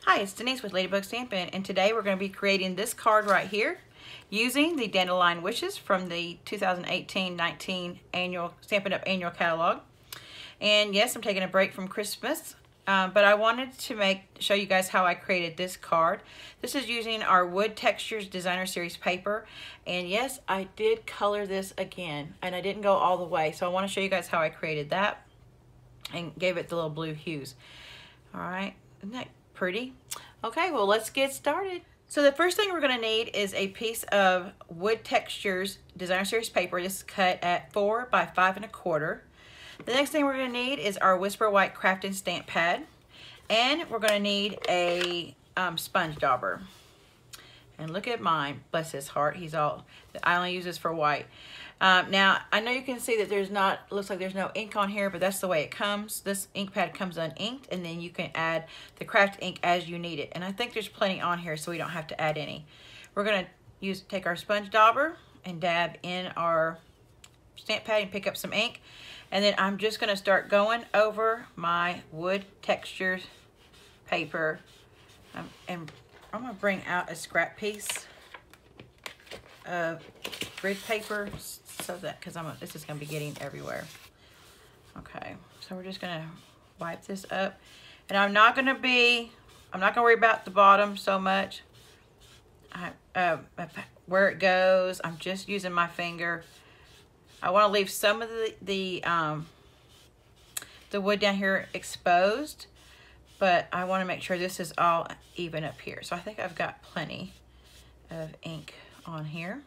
Hi, it's Denise with Ladybug Stampin', and today we're going to be creating this card right here using the Dandelion Wishes from the 2018-19 annual Stampin' Up! Annual Catalog. And yes, I'm taking a break from Christmas, but I wanted to show you guys how I created this card. This is using our Wood Textures Designer Series paper, and yes, I did color this again, and I didn't go all the way, so I want to show you guys how I created that and gave it the little blue hues. All right, isn't that pretty? Okay, well, let's get started. So the first thing we're going to need is a piece of Wood Textures Designer Series paper. This is cut at 4 by 5 1/4. The next thing we're going to need is our Whisper White Crafting Stamp Pad, and we're going to need a sponge dauber. And look at mine, bless his heart. I only use this for white. Now, I know you can see that looks like there's no ink on here, but that's the way it comes. This ink pad comes uninked, and then you can add the craft ink as you need it. And I think there's plenty on here, so we don't have to add any. We're gonna take our sponge dauber and dab in our stamp pad and pick up some ink. And then I'm just gonna start going over my Wood Textures paper. And I'm gonna bring out a scrap piece of grid paper so that, this is gonna be getting everywhere. Okay, so we're just gonna wipe this up, and I'm not gonna worry about the bottom so much. Where it goes, I'm just using my finger. I want to leave some of the wood down here exposed, but I want to make sure this is all even up here. So I think I've got plenty of ink on here.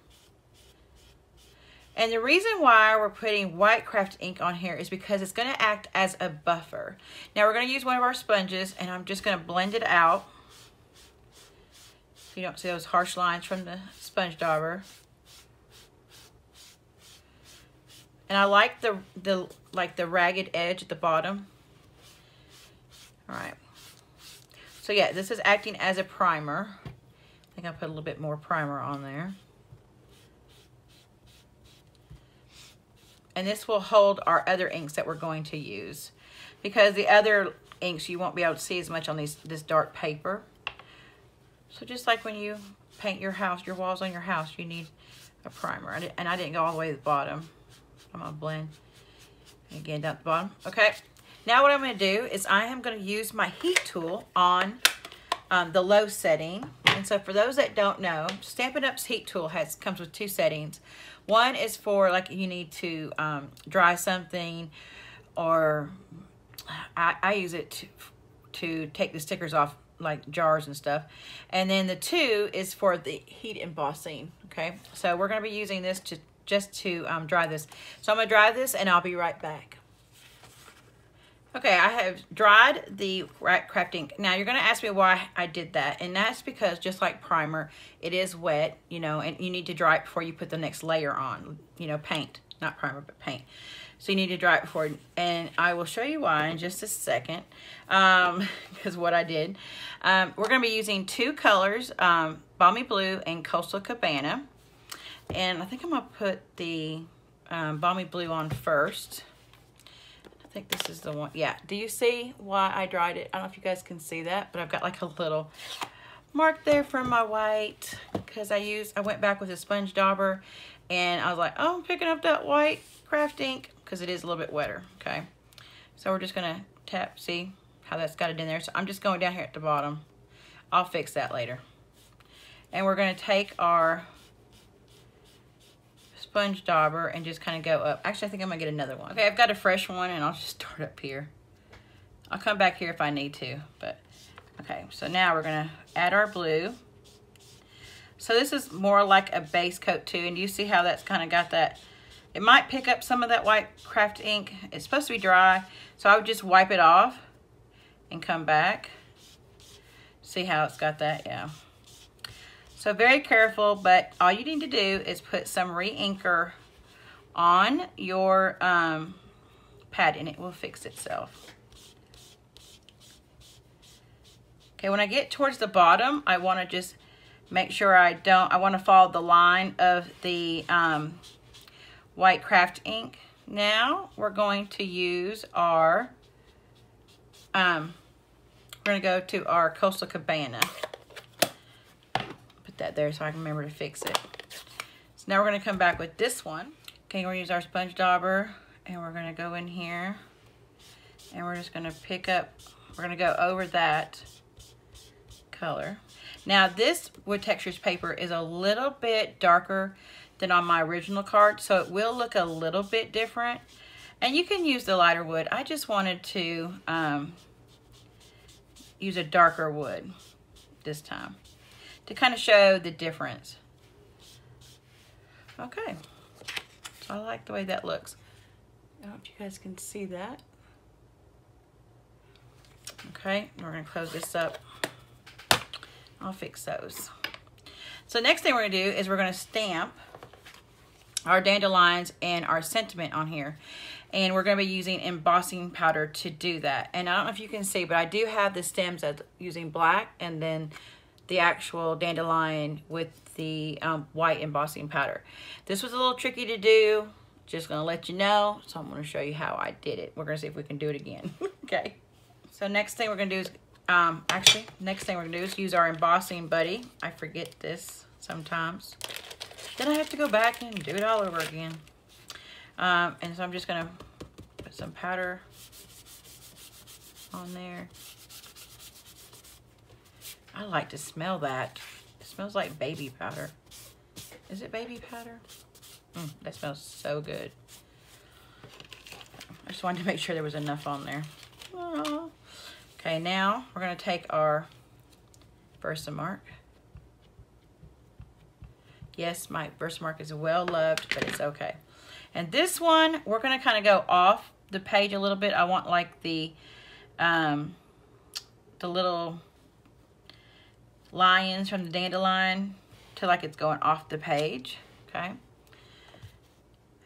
And the reason why we're putting white craft ink on here is because it's going to act as a buffer. Now we're going to use one of our sponges, and I'm just going to blend it out. So you don't see those harsh lines from the sponge dauber. And I like the ragged edge at the bottom. All right. So yeah, this is acting as a primer. I think I'll put a little bit more primer on there. And this will hold our other inks that we're going to use, because the other inks you won't be able to see as much on this dark paper. So just like when you paint your house, your walls on your house, you need a primer. And I didn't go all the way to the bottom. I'm gonna blend again down at the bottom. Okay, now what I'm gonna do is I am gonna use my heat tool on the low setting. And so for those that don't know, Stampin' Up's heat tool comes with two settings. One is for like you need to dry something, or I use it to take the stickers off like jars and stuff. And then the two is for the heat embossing. Okay, so we're gonna be using this just to dry this. So I'm gonna dry this and I'll be right back. Okay, I have dried the craft ink. Now you're gonna ask me why I did that, and that's because just like primer, it is wet, you know, and you need to dry it before you put the next layer on, you know, paint, not primer, but paint. So you need to dry it before, and I will show you why in just a second, because what I did. We're gonna be using two colors, Balmy Blue and Coastal Cabana. And I think I'm gonna put the Balmy Blue on first. I think this is the one. Yeah, do you see why I dried it? I don't know if you guys can see that, but I've got like a little mark there from my white, because I went back with a sponge dauber, and I was like, oh, I'm picking up that white craft ink, because it is a little bit wetter. Okay, so we're just gonna tap, see how that's got it in there. So I'm just going down here at the bottom. I'll fix that later. And we're gonna take our sponge dauber and just kind of go up. Actually, I think I'm gonna get another one. Okay, I've got a fresh one, and I'll just start up here. I'll come back here if I need to, but okay. So now we're gonna add our blue. So this is more like a base coat too, and you see how that's kind of got that. It might pick up some of that white craft ink. It's supposed to be dry, so I would just wipe it off and come back. See how it's got that? Yeah. So very careful, but all you need to do is put some re-inker on your pad, and it will fix itself. Okay, when I get towards the bottom, I want to just make sure I want to follow the line of the white craft ink. Now we're going to use our going to go to our Coastal Cabana. Put that there so I can remember to fix it. So now we're going to come back with this one. Okay, we're going to use our sponge dauber, and we're going to go in here, and we're just going to pick up, we're going to go over that color. Now this wood textures paper is a little bit darker than on my original card, so it will look a little bit different. And you can use the lighter wood. I just wanted to use a darker wood this time to kind of show the difference. Okay. I like the way that looks. I don't know if you guys can see that. Okay, we're going to close this up. I'll fix those. So next thing we're going to do is we're going to stamp our dandelions and our sentiment on here. And we're going to be using embossing powder to do that. And I don't know if you can see, but I do have the stems that's using black and then the actual dandelion with the white embossing powder. This was a little tricky to do. Just gonna let you know. So I'm gonna show you how I did it. We're gonna see if we can do it again. Okay. So next thing we're gonna do is, next thing we're gonna do is use our embossing buddy. I forget this sometimes. Then I have to go back and do it all over again. And so I'm just gonna put some powder on there. I like to smell that. It smells like baby powder. Is it baby powder? That smells so good. I just wanted to make sure there was enough on there. Oh. Okay, now we're going to take our Versamark. Yes, my Versamark is well loved, but it's okay. And this one, we're going to kind of go off the page a little bit. I want like the little lions from the dandelion to like it's going off the page, okay?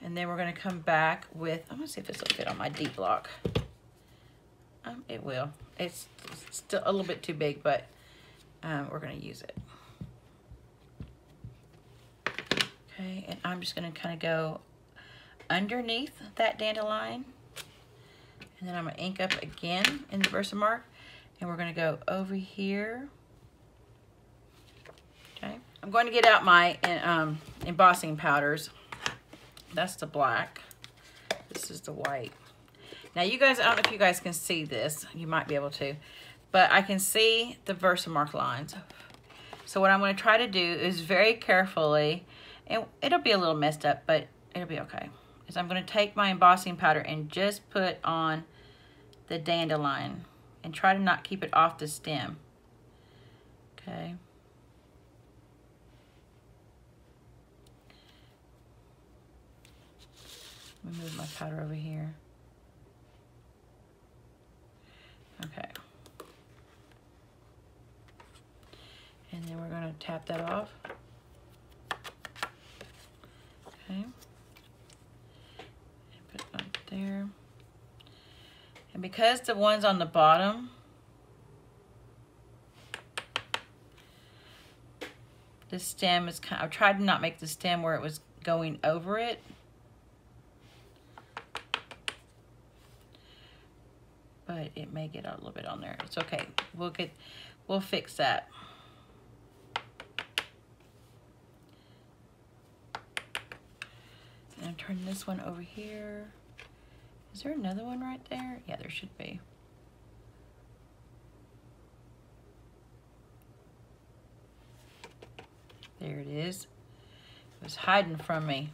And then we're going to come back with, I'm going to see if this will fit on my deep block. It will. It's still a little bit too big, but we're going to use it. Okay, and I'm just going to kind of go underneath that dandelion. And then I'm going to ink up again in the Versamark. And we're going to go over here. Okay, I'm going to get out my embossing powders. That's the black. This is the white. Now you guys, I don't know if you guys can see this. You might be able to. But I can see the Versamark lines. So what I'm going to try to do is very carefully, and it'll be a little messed up, but it'll be okay. Is I'm going to take my embossing powder and just put on the dandelion. And try to not keep it off the stem. Okay. Let me move my powder over here. Okay. And then we're going to tap that off. Okay. And put it up there. And because the one's on the bottom, the stem is kind of, I've tried to not make the stem where it was going over it. But it may get a little bit on there. It's okay. We'll fix that. And I'm turning this one over here. Is there another one right there? Yeah, there should be. There it is. It was hiding from me.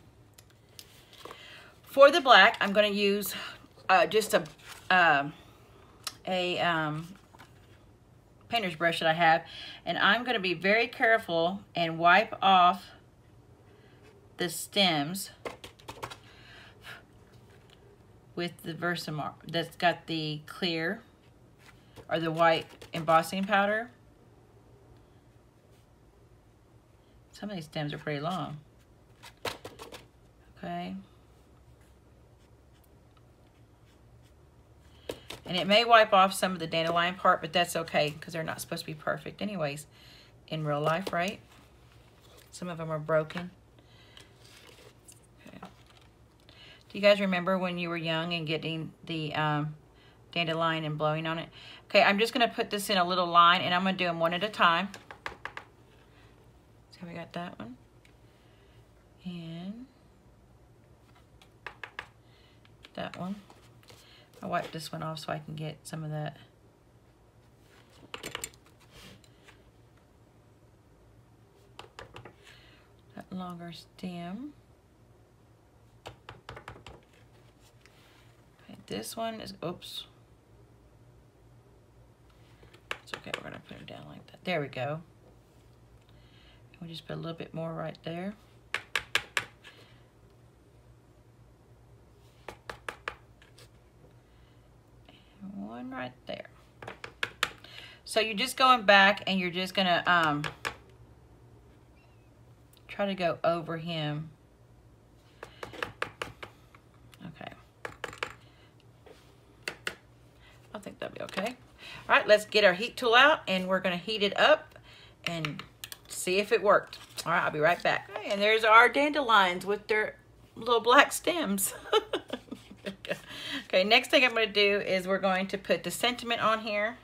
For the black, I'm going to use just a painter's brush that I have, and I'm going to be very careful and wipe off the stems with the Versamark that's got the clear or the white embossing powder. Some of these stems are pretty long. Okay. And it may wipe off some of the dandelion part, but that's okay because they're not supposed to be perfect anyways in real life, right? Some of them are broken. Okay. Do you guys remember when you were young and getting the dandelion and blowing on it. Okay, I'm just gonna put this in a little line and I'm gonna do them one at a time. So we got that one. And that one. I'll wipe this one off so I can get some of that. That longer stem. Okay, this one is, oops. It's okay, we're gonna put it down like that. There we go. And we just put a little bit more right there. One right there. So you're just going back and you're just gonna try to go over him. Okay. I think that'll be okay. All right, let's get our heat tool out and we're gonna heat it up and see if it worked. All right, I'll be right back. Okay, and there's our dandelions with their little black stems. Okay, next thing I'm going to do is we're going to put the sentiment on here.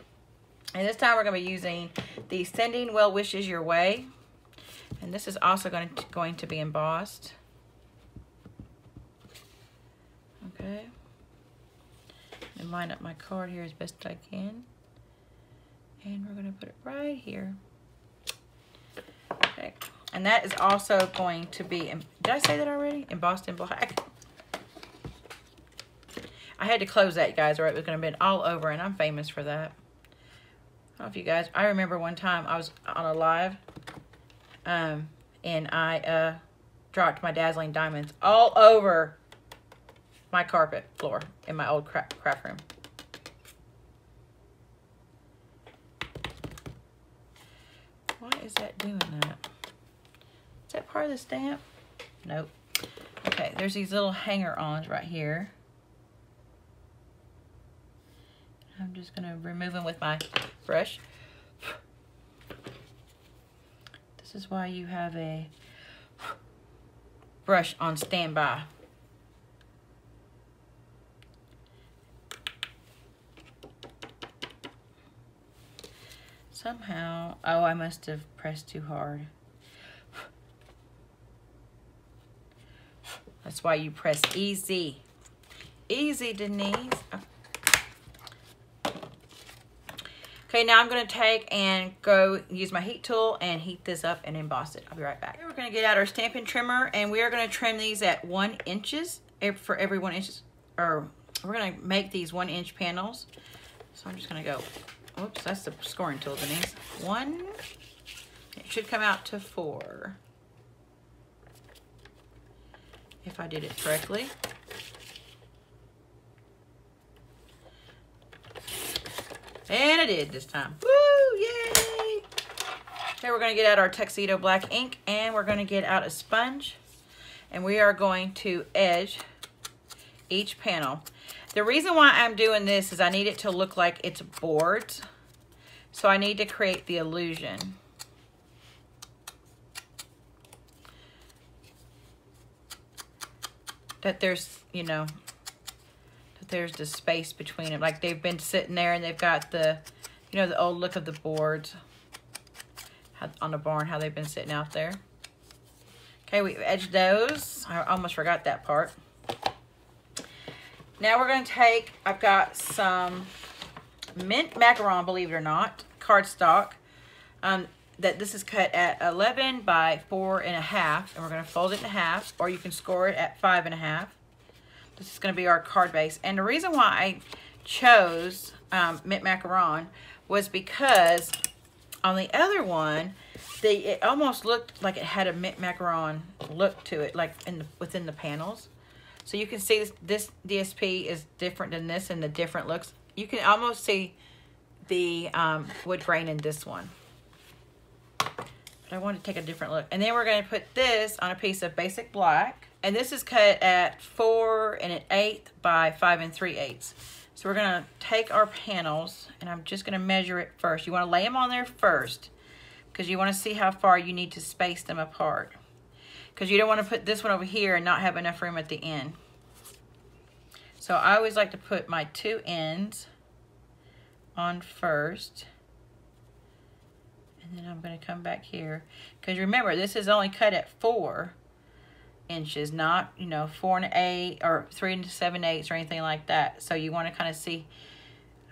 And this time we're going to be using the Sending Well Wishes Your Way. And this is also going to be embossed. Okay. And line up my card here as best I can. And we're going to put it right here. Okay. And that is also going to be, did I say that already? Embossed in black. I had to close that, guys, or it was going to be all over, and I'm famous for that. I don't know if you guys, I remember one time I was on a live, and I dropped my Dazzling Diamonds all over my carpet floor in my old craft room. Why is that doing that? Is that part of the stamp? Nope. Okay, there's these little hanger-ons right here. I'm just going to remove them with my brush. This is why you have a brush on standby. Somehow, oh, I must have pressed too hard. That's why you press easy. Easy, Denise. Okay, now I'm going to take and go use my heat tool and heat this up and emboss it. I'll be right back. We're going to get out our Stampin' trimmer and we are going to trim these at 1 inch for every 1 inch. Or we're going to make these 1 inch panels. So I'm just going to go, oops, that's the scoring tool, Denise. 1, it should come out to 4. If I did it correctly. And I did this time. Woo, yay! Okay, we're going to get out our tuxedo black ink and we're going to get out a sponge and we are going to edge each panel. The reason why I'm doing this is I need it to look like it's boards. So I need to create the illusion. That there's, you know, there's the space between them, like they've been sitting there and they've got the, you know, the old look of the boards on the barn, how they've been sitting out there. Okay, we've edged those. I almost forgot that part. Now we're going to take, I've got some mint macaron, believe it or not, cardstock. That this is cut at 11 by 4.5, and we're going to fold it in half, or you can score it at 5.5. This is going to be our card base. And the reason why I chose mint macaron was because on the other one, it almost looked like it had a mint macaron look to it, like within the panels. So you can see this DSP is different than this and the different looks. You can almost see the wood grain in this one. But I want to take a different look. And then we're going to put this on a piece of basic black. And this is cut at 4 1/8 by 5 3/8. So we're going to take our panels and I'm just going to measure it first. You want to lay them on there first because you want to see how far you need to space them apart. Because you don't want to put this one over here and not have enough room at the end. So I always like to put my 2 ends on first. And then I'm going to come back here. Because remember, this is only cut at 4 inches, not, you know, 4 1/8 or 3 7/8 or anything like that. So you want to kind of see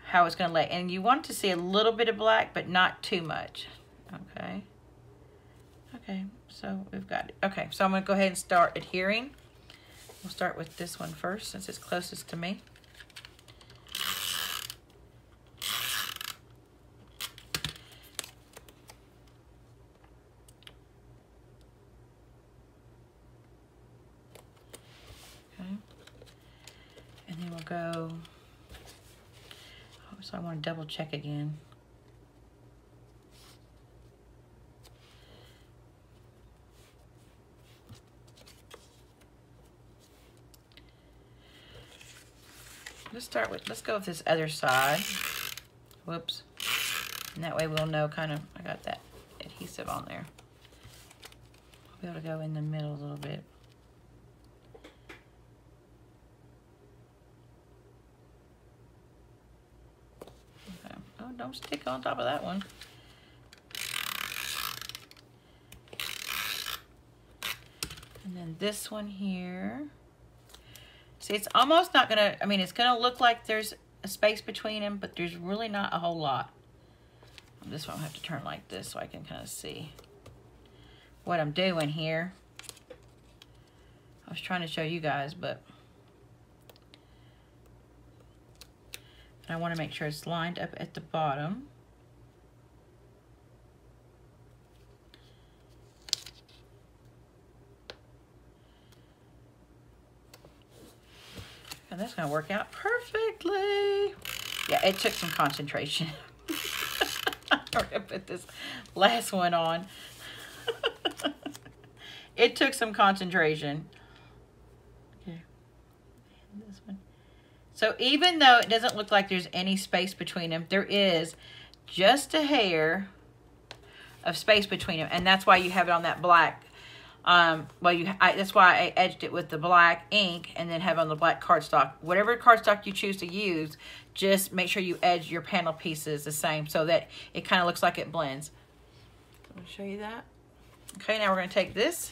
how it's going to lay. And you want to see a little bit of black, but not too much. Okay. Okay, so we've got it. Okay, so I'm going to go ahead and start adhering. We'll start with this one first since it's closest to me. Okay. And then we'll go, oh, so I want to double check again. Let's go with this other side. Whoops. And that way we'll know kind of, I got that adhesive on there. I'll be able to go in the middle a little bit. Okay. Oh, don't stick on top of that one. And then this one here. See, it's almost not gonna, I mean, it's gonna look like there's a space between them, but there's really not a whole lot. This one I have to turn like this so I can kind of see what I'm doing here. I was trying to show you guys, but I want to make sure it's lined up at the bottom. And that's going to work out perfectly. Yeah, it took some concentration. I'm going to put this last one on. It took some concentration. Okay. And this one. So even though it doesn't look like there's any space between them, there is just a hair of space between them. And that's why you have it on that black. That's why I edged it with the black ink and then have on the black cardstock. Whatever cardstock you choose to use, just make sure you edge your panel pieces the same so that it kind of looks like it blends. I'm going to show you that. Okay, now we're going to take this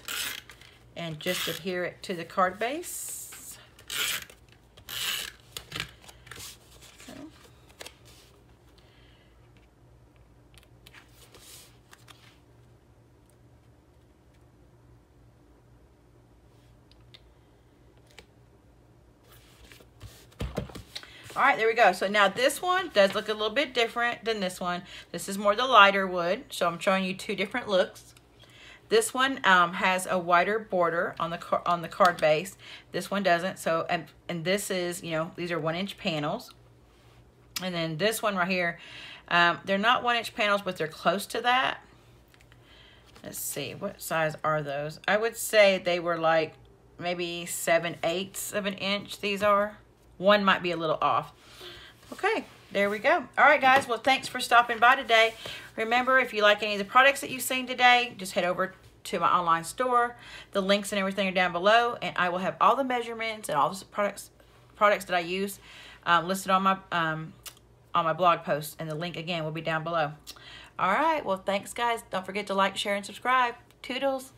and just adhere it to the card base. All right, there we go. So now this one does look a little bit different than this one. This is more the lighter wood, so I'm showing you two different looks. This one has a wider border on the card base. This one doesn't. So and this is, you know, these are 1-inch panels. And then this one right here, they're not 1-inch panels, but they're close to that. Let's see, what size are those? I would say they were like maybe 7/8 of an inch. These are. One might be a little off. Okay, there we go. All right, guys. Well, thanks for stopping by today. Remember, if you like any of the products that you've seen today, just head over to my online store. The links and everything are down below, and I will have all the measurements and all the products that I use listed on my blog post, and the link again will be down below. All right. Well, thanks, guys. Don't forget to like, share, and subscribe. Toodles.